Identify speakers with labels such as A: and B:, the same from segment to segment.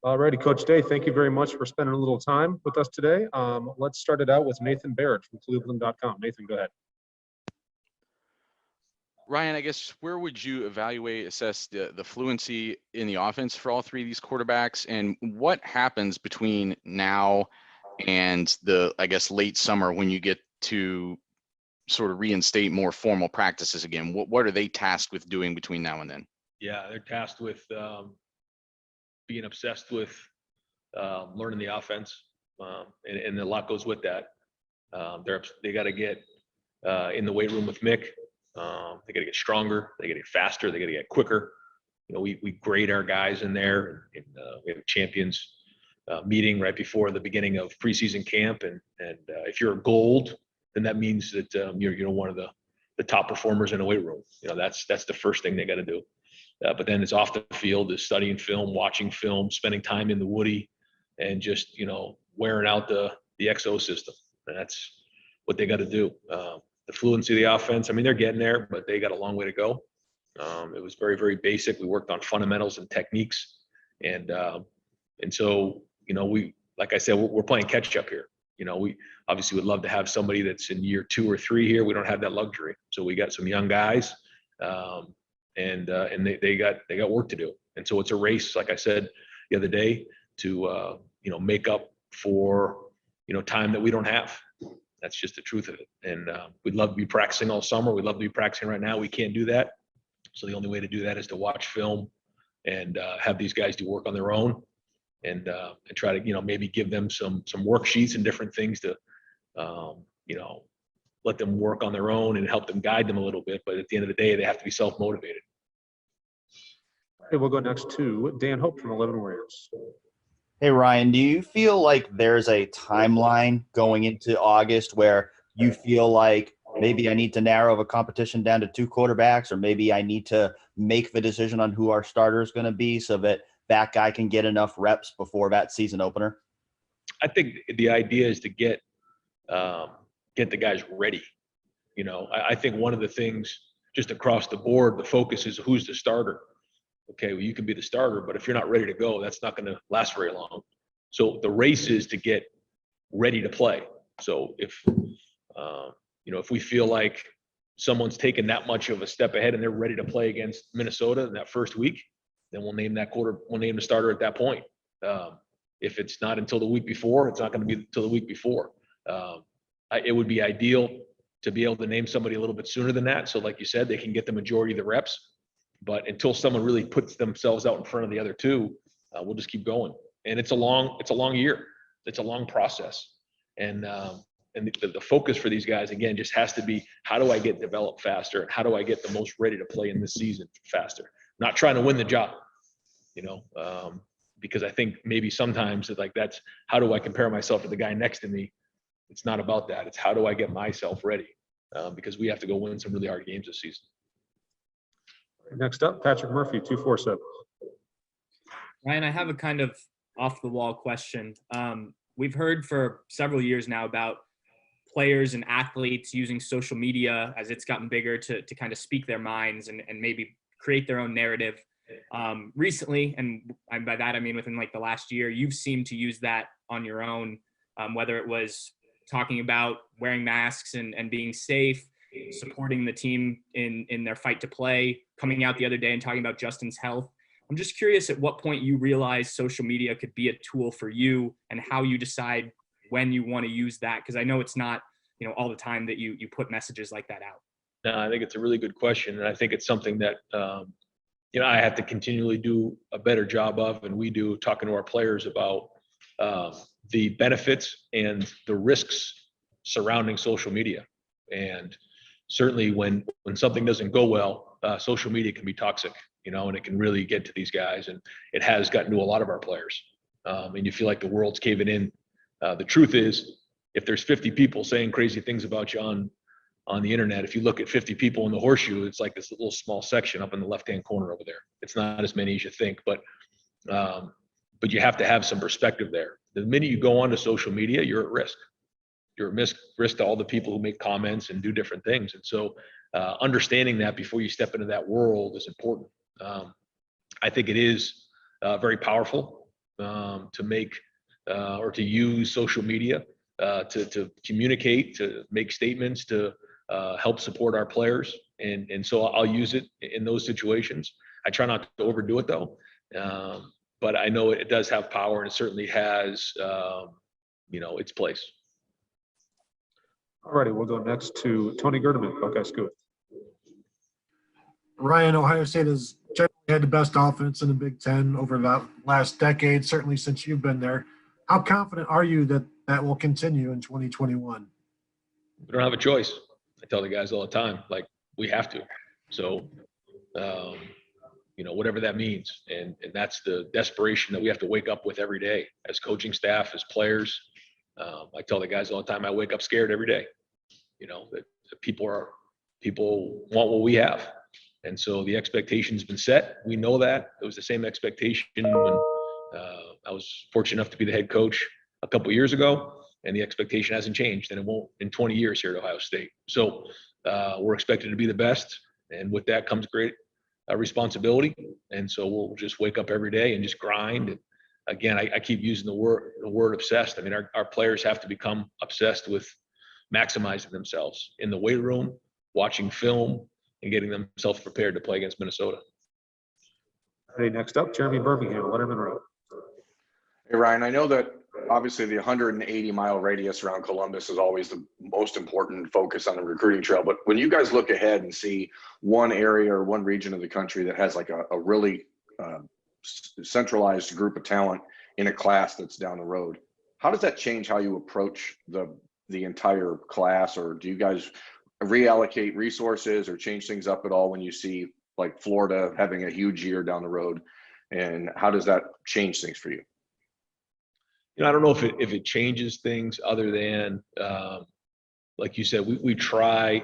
A: Alrighty, Coach Day, thank you very much for spending a little time with us today. Let's start it out with Nathan Barrett from Cleveland.com. Nathan, go ahead.
B: Ryan, I guess where would you assess the fluency in the offense for all three of these quarterbacks, and what happens between now and the, I guess, late summer when you get to sort of reinstate more formal practices again? What are they tasked with doing between now and then?
C: Yeah, they're tasked with being obsessed with learning the offense, and a lot goes with that. They got to get in the weight room with Mick. They got to get stronger. They got to get faster. They got to get quicker. We grade our guys in there, and we have a champions meeting right before the beginning of preseason camp. And if you're a gold, then that means that you're one of the top performers in the weight room. That's the first thing they got to do. But then it's off the field is studying film, watching film, spending time in the Woody, and just wearing out the XO system. And that's what they got to do. The fluency of the offense, I mean, they're getting there, but they got a long way to go. It was very, very basic. We worked on fundamentals and techniques. And so, like I said, we're playing catch up here. We obviously would love to have somebody that's in year 2 or 3 here. We don't have that luxury. So we got some young guys, and they got work to do. And so it's a race, like I said the other day, to, make up for, time that we don't have. That's just the truth of it. And we'd love to be practicing all summer. We'd love to be practicing right now. We can't do that. So the only way to do that is to watch film and have these guys do work on their own, and try to, maybe give them some worksheets and different things to, let them work on their own and help them guide them a little bit. But at the end of the day, they have to be self-motivated.
A: Okay, we'll go next to Dan Hope from 11 Warriors.
D: Hey, Ryan, do you feel like there's a timeline going into August where you feel like maybe I need to narrow the competition down to 2 quarterbacks, or maybe I need to make the decision on who our starter is going to be so that that guy can get enough reps before that season opener?
C: I think the idea is to get the guys ready. I think one of the things just across the board, the focus is who's the starter. Okay, well, you can be the starter, but if you're not ready to go, that's not going to last very long. So the race is to get ready to play. So if we feel like someone's taken that much of a step ahead and they're ready to play against Minnesota in that first week, then we'll name the starter at that point. If it's not until the week before, it's not going to be until the week before. It would be ideal to be able to name somebody a little bit sooner than that. So like you said, they can get the majority of the reps. But until someone really puts themselves out in front of the other two, we'll just keep going. And it's a long year. It's a long process. And the focus for these guys, again, just has to be, how do I get developed faster? And how do I get the most ready to play in this season faster? Not trying to win the job, because I think maybe sometimes that's, how do I compare myself to the guy next to me? It's not about that. It's how do I get myself ready? Because we have to go win some really hard games this season.
A: Next up, Patrick Murphy, 247.
E: Ryan, I have a kind of off-the-wall question. We've heard for several years now about players and athletes using social media as it's gotten bigger to kind of speak their minds and maybe create their own narrative. Recently, and by that I mean within the last year, you've seemed to use that on your own, whether it was talking about wearing masks and being safe, supporting the team in their fight to play, coming out the other day and talking about Justin's health. I'm just curious at what point you realized social media could be a tool for you and how you decide when you want to use that. Because I know it's not, all the time that you put messages like that out.
C: No, I think it's a really good question. And I think it's something that, I have to continually do a better job of, and we do, talking to our players about the benefits and the risks surrounding social media. And certainly when something doesn't go well, social media can be toxic, and it can really get to these guys. And it has gotten to a lot of our players. And you feel like the world's caving in. The truth is, if there's 50 people saying crazy things about you on the internet, if you look at 50 people in the horseshoe, it's like this little small section up in the left-hand corner over there. It's not as many as you think, but you have to have some perspective there. The minute you go onto social media, you're at risk. You're at risk to all the people who make comments and do different things. And so understanding that before you step into that world is important. I think it is very powerful. to make or to use social media to communicate, to make statements, to help support our players. And so I'll use it in those situations. I try not to overdo it though. But I know it does have power, and it certainly has, its place.
A: All righty, we'll go next to Tony Gerdeman, Buckeye School.
F: Ryan, Ohio State has generally had the best offense in the Big Ten over the last decade, certainly since you've been there. How confident are you that that will continue in 2021?
C: We don't have a choice. I tell the guys all the time, like, we have to. So, whatever that means. And that's the desperation that we have to wake up with every day as coaching staff, as players. I tell the guys all the time, I wake up scared every day, that people want what we have. And so the expectation's been set. We know that. It was the same expectation when I was fortunate enough to be the head coach a couple of years ago, and the expectation hasn't changed, and it won't in 20 years here at Ohio State. So we're expected to be the best, and with that comes great responsibility. And so we'll just wake up every day and just grind. And again, I keep using the word obsessed. I mean, our players have to become obsessed with maximizing themselves in the weight room, watching film, and getting themselves prepared to play against Minnesota.
A: Hey, next up, Jeremy Birmingham, Letterman Road.
G: Hey, Ryan, I know that obviously the 180-mile radius around Columbus is always the most important focus on the recruiting trail. But when you guys look ahead and see one area or one region of the country that has like a really centralized group of talent in a class that's down the road, how does that change how you approach the entire class? Or do you guys reallocate resources or change things up at all when you see like Florida having a huge year down the road? And how does that change things for you?
C: I don't know if it changes things other than, like you said, we try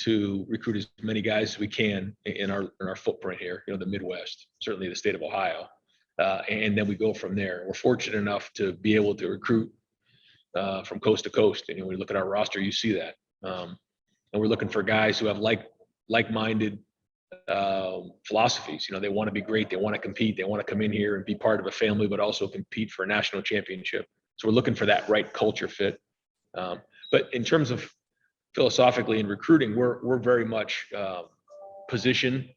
C: to recruit as many guys as we can in our footprint here, the Midwest, certainly the state of Ohio. And then we go from there. We're fortunate enough to be able to recruit from coast to coast. And when you look at our roster, you see that. And we're looking for guys who have like-minded philosophies. They want to be great. They want to compete. They want to come in here and be part of a family, but also compete for a national championship. So we're looking for that right culture fit. But in terms of philosophically in recruiting, we're very much position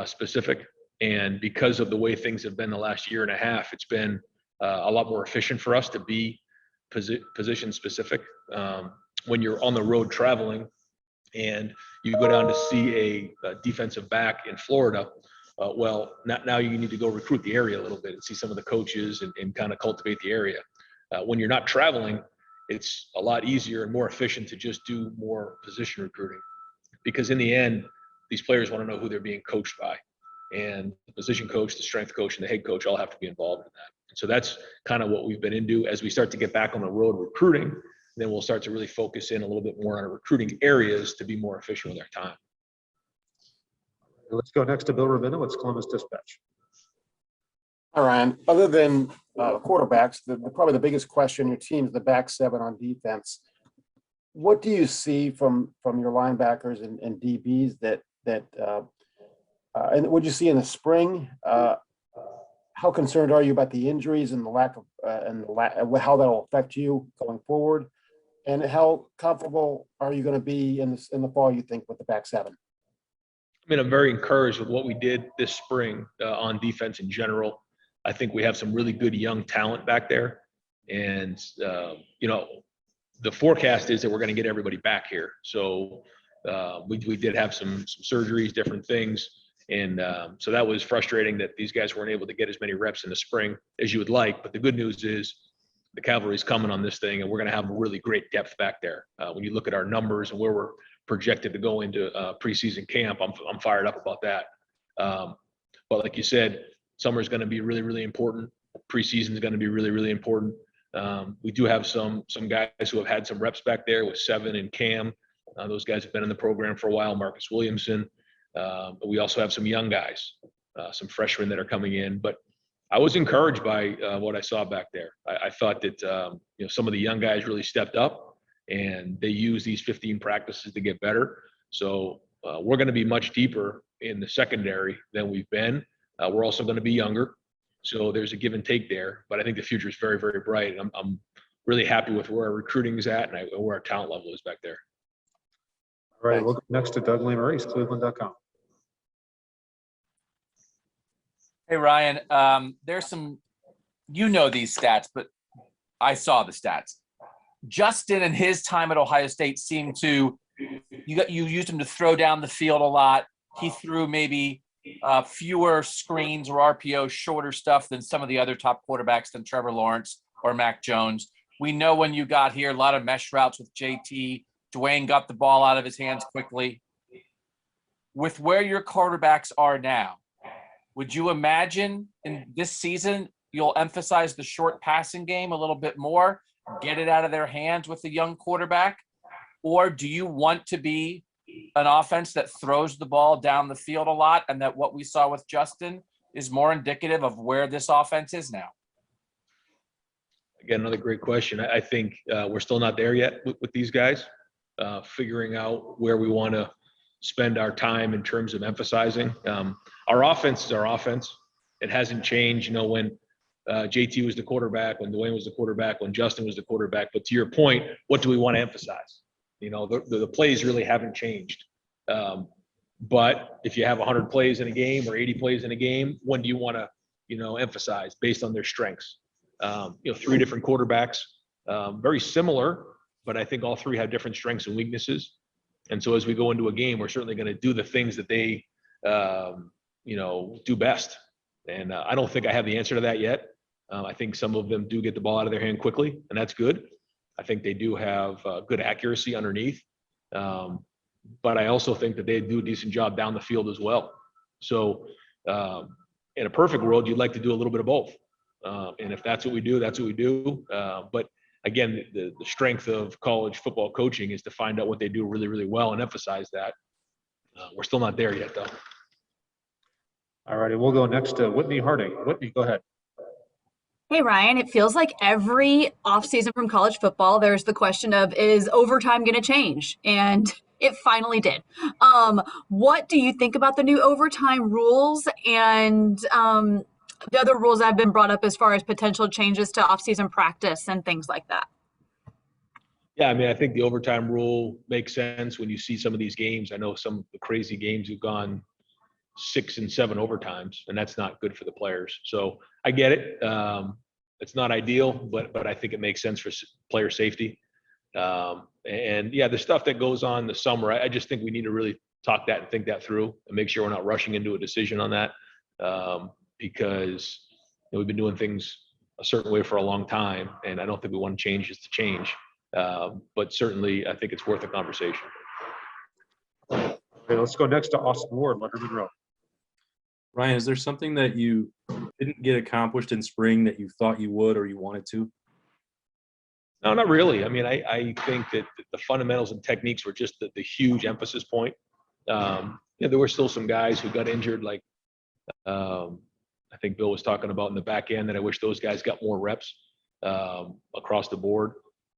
C: specific. And because of the way things have been the last year and a half, it's been a lot more efficient for us to be position specific. When you're on the road traveling and you go down to see a defensive back in Florida, now you need to go recruit the area a little bit and see some of the coaches and kind of cultivate the area. When you're not traveling, it's a lot easier and more efficient to just do more position recruiting, because in the end, these players want to know who they're being coached by, and the position coach, the strength coach, and the head coach all have to be involved in that. So that's kind of what we've been into. As we start to get back on the road recruiting, then we'll start to really focus in a little bit more on our recruiting areas to be more efficient with our time.
A: Let's go next to Bill Ravina. It's Columbus Dispatch.
H: All right. Other than quarterbacks, probably the biggest question your team is the back seven on defense. What do you see from your linebackers and DBs and what you see in the spring? How concerned are you about the injuries and the lack of how that will affect you going forward? And how comfortable are you going to be in the fall, you think, with the back seven?
C: I mean, I'm very encouraged with what we did this spring on defense in general. I think we have some really good young talent back there. And, the forecast is that we're going to get everybody back here. So we did have some surgeries, different things. And so that was frustrating that these guys weren't able to get as many reps in the spring as you would like. But the good news is the cavalry's coming on this thing, and we're going to have really great depth back there. When you look at our numbers and where we're projected to go into preseason camp, I'm fired up about that. But like you said, summer is going to be really, really important. Preseason is going to be really, really important. We do have some guys who have had some reps back there with Seven and Cam. Those guys have been in the program for a while. Marcus Williamson. But we also have some young guys, some freshmen that are coming in. But I was encouraged by what I saw back there. I thought that some of the young guys really stepped up, and they used these 15 practices to get better. So we're going to be much deeper in the secondary than we've been. We're also going to be younger. So there's a give and take there, but I think the future is very, very bright. I'm really happy with where our recruiting is at and where our talent level is back there.
A: All right, we'll go next to Doug Lamarese, Cleveland.com.
I: Hey, Ryan, there's some, you know these stats, but I saw the stats. Justin and his time at Ohio State seemed to, you used him to throw down the field a lot. He threw maybe fewer screens or RPO, shorter stuff than some of the other top quarterbacks than Trevor Lawrence or Mac Jones. We know when you got here, a lot of mesh routes with JT. Dwayne got the ball out of his hands quickly. With where your quarterbacks are now, would you imagine in this season you'll emphasize the short passing game a little bit more, get it out of their hands with the young quarterback? Or do you want to be an offense that throws the ball down the field a lot, and that what we saw with Justin is more indicative of where this offense is now?
C: Again, another great question. I think we're still not there yet with these guys, figuring out where we want to spend our time in terms of emphasizing. Our offense is our offense. It hasn't changed, when JT was the quarterback, when Dwayne was the quarterback, when Justin was the quarterback. But to your point, what do we want to emphasize? The plays really haven't changed. But if you have 100 plays in a game or 80 plays in a game, when do you want to, emphasize based on their strengths? 3 different quarterbacks, very similar, but I think all 3 have different strengths and weaknesses. And so as we go into a game, we're certainly going to do the things that they, do best. And I don't think I have the answer to that yet. I think some of them do get the ball out of their hand quickly, and that's good. I think they do have good accuracy underneath. But I also think that they do a decent job down the field as well. So in a perfect world, you'd like to do a little bit of both. And if that's what we do, that's what we do. But again, the strength of college football coaching is to find out what they do really, really well and emphasize that. We're still not there yet, though.
A: All righty, we'll go next to Whitney Harding. Whitney, go ahead.
J: Hey, Ryan, it feels like every offseason from college football, there's the question of, is overtime going to change? And it finally did. What do you think about the new overtime rules and the other rules that have been brought up as far as potential changes to offseason practice and things like that?
C: Yeah, I think the overtime rule makes sense when you see some of these games. I know some of the crazy games have gone 6 and 7 overtimes, and that's not good for the players. So I get it. It's not ideal, but I think it makes sense for player safety. And yeah, the stuff that goes on the summer, I just think we need to really talk that and think that through and make sure we're not rushing into a decision on that. Because we've been doing things a certain way for a long time, and I don't think we want to change just to change. But certainly, I think it's worth a conversation.
A: Okay, let's go next to Austin Ward, Letterman Row.
K: Ryan, is there something that you didn't get accomplished in spring that you thought you would or you wanted to?
C: No, not really. I think that the fundamentals and techniques were just the huge emphasis point. There were still some guys who got injured, like I think Bill was talking about in the back end, that I wish those guys got more reps across the board.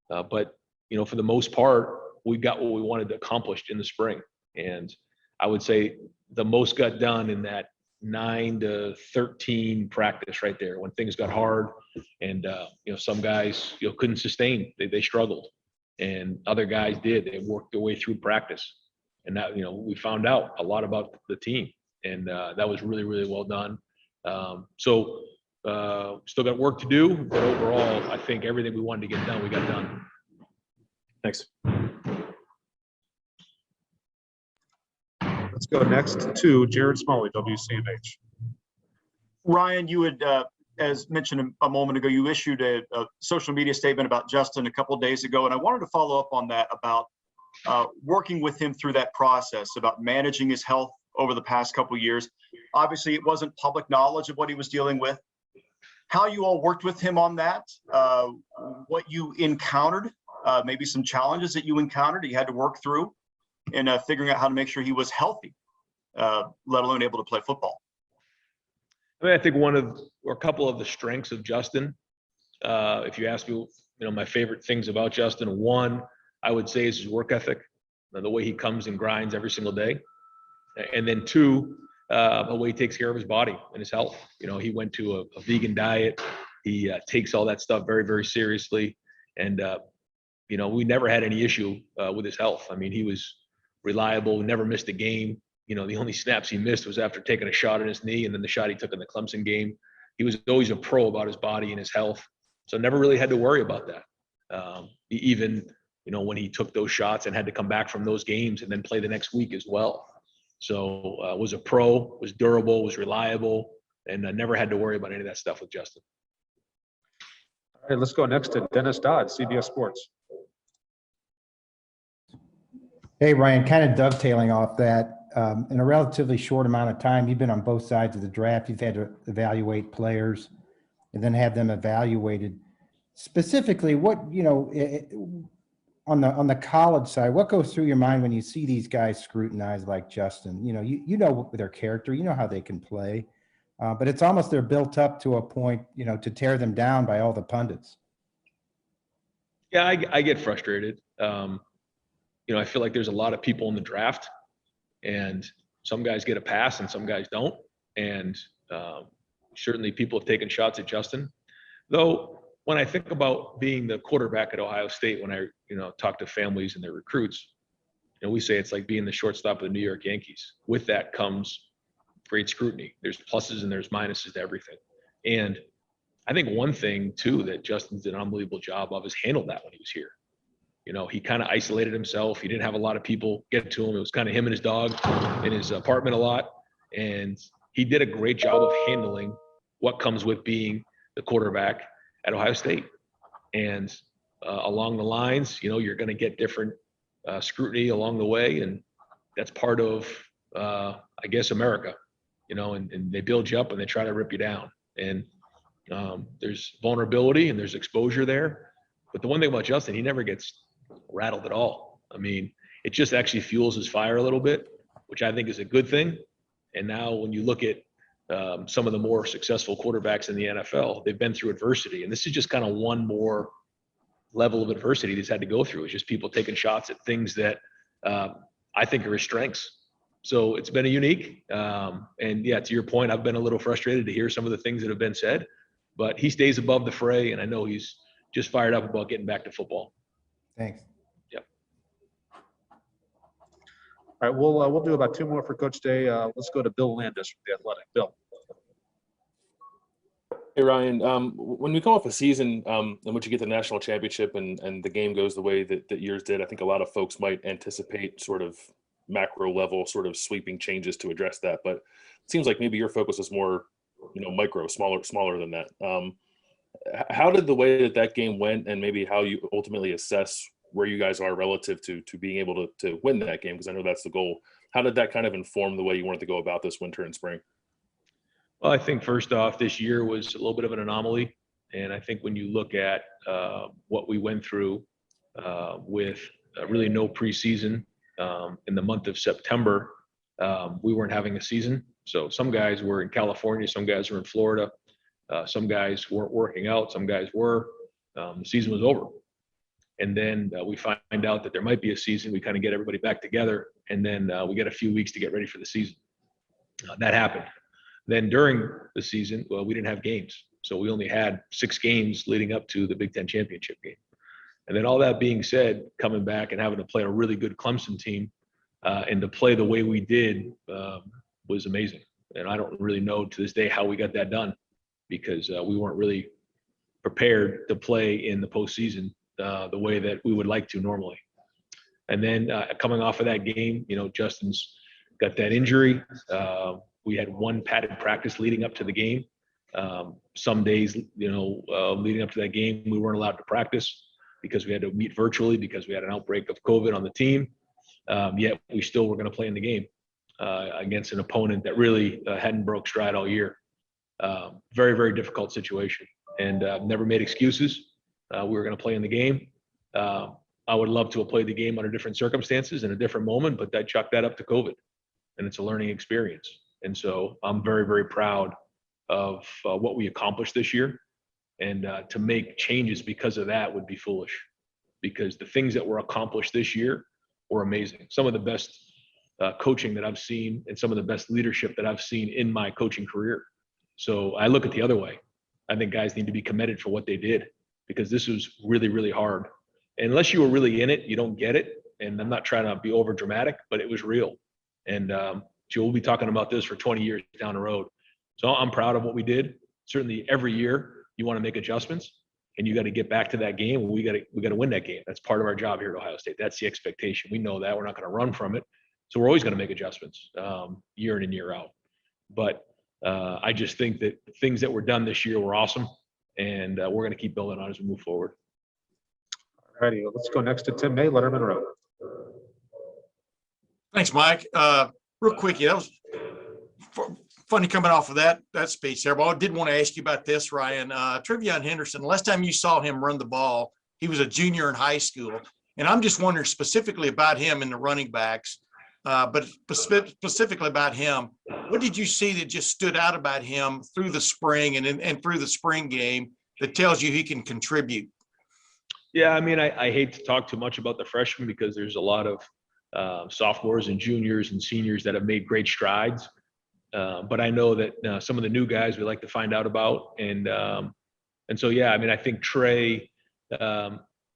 C: But for the most part, we got what we wanted to accomplish in the spring. And I would say the most got done in that 9 to 13 practice right there, when things got hard and some guys couldn't sustain. They struggled, and other guys did. They worked their way through practice, and that we found out a lot about the team, and that was really, really well done. So still got work to do, but overall, I think everything we wanted to get done, we got done.
K: Thanks.
A: Let's go next to Jared Smalley, WCMH.
L: Ryan, you had, as mentioned a moment ago, you issued a social media statement about Justin a couple of days ago, and I wanted to follow up on that about working with him through that process, about managing his health over the past couple of years. Obviously, it wasn't public knowledge of what he was dealing with. How you all worked with him on that, what you encountered, maybe some challenges that you encountered, he had to work through in figuring out how to make sure he was healthy, let alone able to play football.
C: I think one of, or a couple of the strengths of Justin, if you ask me, my favorite things about Justin, one, I would say, is his work ethic, the way he comes and grinds every single day. And then two, the way he takes care of his body and his health. You know, he went to a vegan diet. He takes all that stuff very, very seriously. And, you know, we never had any issue with his health. I mean, he was reliable, never missed a game. You know, the only snaps he missed was after taking a shot in his knee and then the shot he took in the Clemson game. He was always a pro about his body and his health. So never really had to worry about that. Even, you know, when he took those shots and had to come back from those games and then play the next week as well. So was a pro, was durable, was reliable, and never had to worry about any of that stuff with Justin.
A: All right, let's go next to Dennis Dodd, CBS Sports.
M: Hey, Ryan, kind of dovetailing off that, in a relatively short amount of time, you've been on both sides of the draft. You've had to evaluate players and then have them evaluated. Specifically, what, you know, on the college side, what goes through your mind when you see these guys scrutinized like Justin? You know, you know their character, you know how they can play, but it's almost they're built up to a point, you know, to tear them down by all the pundits.
C: Yeah, I get frustrated. You know, I feel like there's a lot of people in the draft, and some guys get a pass and some guys don't. And certainly people have taken shots at Justin. Though when I think about being the quarterback at Ohio State, when I, you know, talk to families and their recruits, you know, we say it's like being the shortstop of the New York Yankees. With that comes great scrutiny. There's pluses and there's minuses to everything. And I think one thing too that Justin did an unbelievable job of is handled that when he was here. You know, he kind of isolated himself. He didn't have a lot of people get to him. It was kind of him and his dog in his apartment a lot. And he did a great job of handling what comes with being the quarterback at Ohio State. And along the lines, you know, you're going to get different scrutiny along the way. And that's part of, I guess, America, you know, and they build you up and they try to rip you down. And there's vulnerability and there's exposure there. But the one thing about Justin, he never gets rattled at all. I mean, it just actually fuels his fire a little bit, which I think is a good thing. And now when you look at some of the more successful quarterbacks in the NFL, they've been through adversity. And this is just kind of one more level of adversity he's had to go through. It's just people taking shots at things that I think are his strengths. So it's been a unique. And yeah, to your point, I've been a little frustrated to hear some of the things that have been said, but he stays above the fray. And I know he's just fired up about getting back to football.
M: Thanks.
C: Yep.
A: All right, we'll do about two more for Coach Day. Let's go to Bill Landis from The Athletic. Bill.
K: Hey, Ryan, when we come off a season in which you get the national championship and the game goes the way that yours did, I think a lot of folks might anticipate sort of macro level sort of sweeping changes to address that. But it seems like maybe your focus is more, you know, micro, smaller than that. How did the way that game went and maybe how you ultimately assess where you guys are relative to being able to win that game? Because I know that's the goal. How did that kind of inform the way you wanted to go about this winter and spring?
C: Well, I think first off, this year was a little bit of an anomaly. And I think when you look at what we went through with really no preseason in the month of September, we weren't having a season. So some guys were in California, some guys were in Florida. Some guys weren't working out, some guys were. The season was over. And then we find out that there might be a season. We kind of get everybody back together, and then we get a few weeks to get ready for the season. That happened. Then during the season, well, we didn't have games. So we only had 6 games leading up to the Big Ten championship game. And then all that being said, coming back and having to play a really good Clemson team and to play the way we did was amazing. And I don't really know to this day how we got that done, because we weren't really prepared to play in the postseason the way that we would like to normally. And then coming off of that game, you know, Justin's got that injury. We had one padded practice leading up to the game. Some days, you know, leading up to that game, we weren't allowed to practice because we had to meet virtually because we had an outbreak of COVID on the team. Yet we still were going to play in the game against an opponent that really hadn't broke stride all year. Very, very difficult situation, and never made excuses. We were going to play in the game. I would love to have played the game under different circumstances in a different moment, but I chalked that up to COVID, and it's a learning experience. And so I'm very, very proud of what we accomplished this year. And to make changes because of that would be foolish, because the things that were accomplished this year were amazing. Some of the best coaching that I've seen and some of the best leadership that I've seen in my coaching career. So I look at the other way. I think guys need to be commended for what they did, because this was really, really hard. And unless you were really in it, you don't get it. And I'm not trying to be over dramatic, but it was real. And we'll be talking about this for 20 years down the road. So I'm proud of what we did. Certainly every year you want to make adjustments, and you got to get back to that game. We got to win that game. That's part of our job here at Ohio State. That's the expectation. We know that. We're not going to run from it. So we're always going to make adjustments year in and year out. But I just think that things that were done this year were awesome, and we're going to keep building on as we move forward.
A: All righty, let's go next to Tim May, Letterman Row.
N: Thanks, Mike. Real quick, that was funny coming off of that speech there. But I did want to ask you about this, Ryan. Trey Henderson, last time you saw him run the ball, he was a junior in high school. And I'm just wondering specifically about him and the running backs, but specifically about him. What did you see that just stood out about him through the spring and through the spring game that tells you he can contribute?
C: Yeah, I mean, I hate to talk too much about the freshmen because there's a lot of sophomores and juniors and seniors that have made great strides. But I know that some of the new guys we like to find out about. And so, yeah, I mean, I think Trey,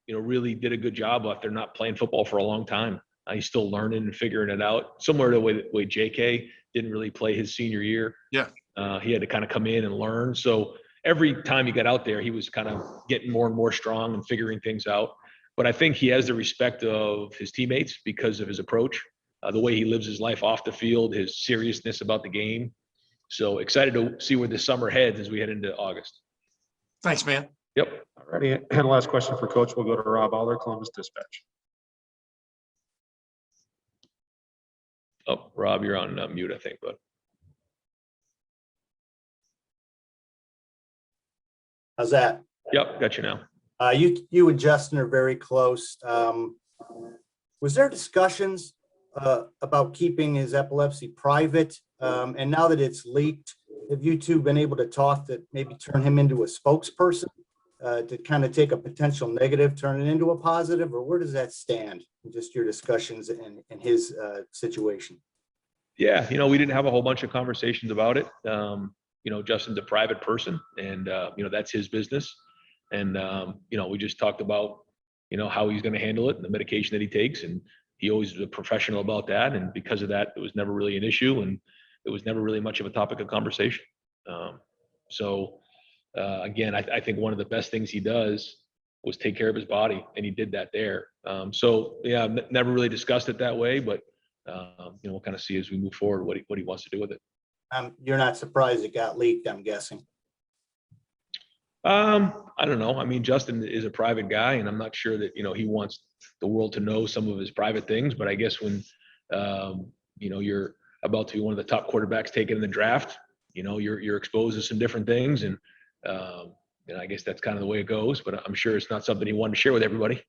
C: really did a good job after not playing football for a long time. He's still learning and figuring it out, similar to the way JK didn't really play his senior year.
N: Yeah.
C: He had to kind of come in and learn. So every time he got out there, he was kind of getting more and more strong and figuring things out. But I think he has the respect of his teammates because of his approach, the way he lives his life off the field, his seriousness about the game. So excited to see where this summer heads as we head into August.
N: Thanks, man.
C: Yep.
A: All righty, and last question for Coach. We'll go to Rob Aller, Columbus Dispatch.
C: Oh, Rob, you're on mute, I think, bud.
D: How's that?
C: Yep, got you now.
D: You and Justin are very close. Was there discussions about keeping his epilepsy private? And now that it's leaked, have you two been able to talk that maybe turn him into a spokesperson to kind of take a potential negative, turn it into a positive, or where does that stand in just your discussions and his situation?
C: Yeah, we didn't have a whole bunch of conversations about it. Justin's a private person, and that's his business. And we just talked about how he's going to handle it and the medication that he takes, and he always was a professional about that. And because of that, it was never really an issue, and it was never really much of a topic of conversation. Again, I think one of the best things he does was take care of his body, and he did that there. Yeah, never really discussed it that way, but we'll kind of see as we move forward what he wants to do with it.
D: You're not surprised it got leaked, I'm guessing.
C: I don't know. I mean, Justin is a private guy, and I'm not sure that he wants the world to know some of his private things. But I guess when you're about to be one of the top quarterbacks taken in the draft, you're exposed to some different things, and I guess that's kind of the way it goes. But I'm sure it's not something he wanted to share with everybody.